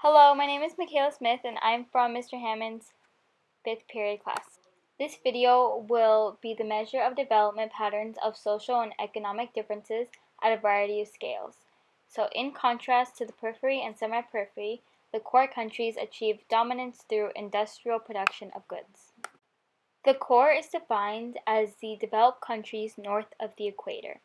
Hello, my name is Michaela Smith and I'm from Mr. Hammond's 5th period class. This video will be the measure of development patterns of social and economic differences at a variety of scales. So in contrast to the periphery and semi-periphery, the core countries achieved dominance through industrial production of goods. The core is defined as the developed countries north of the equator.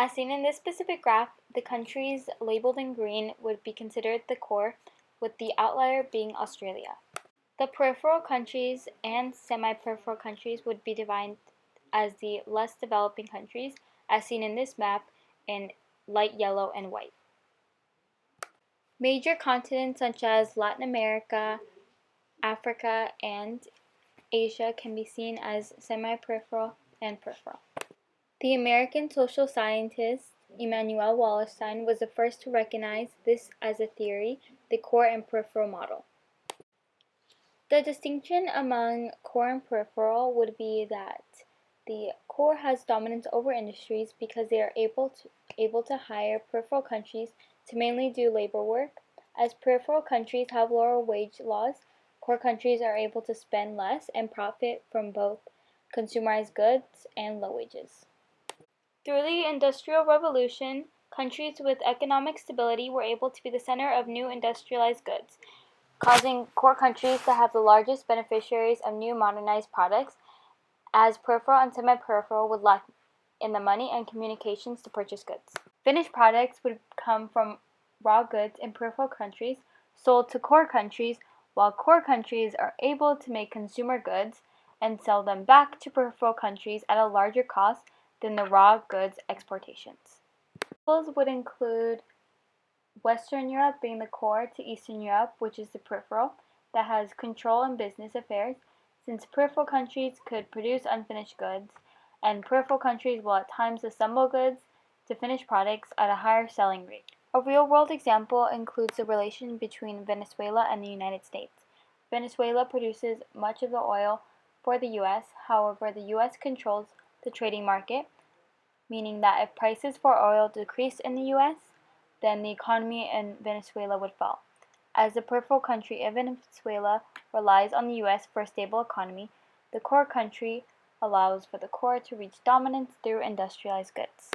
As seen in this specific graph, the countries labeled in green would be considered the core, with the outlier being Australia. The peripheral countries and semi-peripheral countries would be defined as the less developing countries, as seen in this map in light yellow and white. Major continents such as Latin America, Africa, and Asia can be seen as semi-peripheral and peripheral. The American social scientist Immanuel Wallerstein was the first to recognize this as a theory, the core and peripheral model. The distinction among core and peripheral would be that the core has dominance over industries because they are able to hire peripheral countries to mainly do labor work. As peripheral countries have lower wage laws, core countries are able to spend less and profit from both consumerized goods and low wages. Through the Industrial Revolution, countries with economic stability were able to be the center of new industrialized goods, causing core countries to have the largest beneficiaries of new modernized products, as peripheral and semi-peripheral would lack in the money and communications to purchase goods. Finished products would come from raw goods in peripheral countries sold to core countries, while core countries are able to make consumer goods and sell them back to peripheral countries at a larger cost than the raw goods exportations. Examples would include Western Europe being the core to Eastern Europe, which is the peripheral, that has control in business affairs, since peripheral countries could produce unfinished goods, and peripheral countries will at times assemble goods to finished products at a higher selling rate. A real-world example includes the relation between Venezuela and the United States. Venezuela produces much of the oil for the U.S., however, the U.S. controls the trading market, meaning that if prices for oil decrease in the U.S., then the economy in Venezuela would fall. As the peripheral country of Venezuela relies on the U.S. for a stable economy, the core country allows for the core to reach dominance through industrialized goods.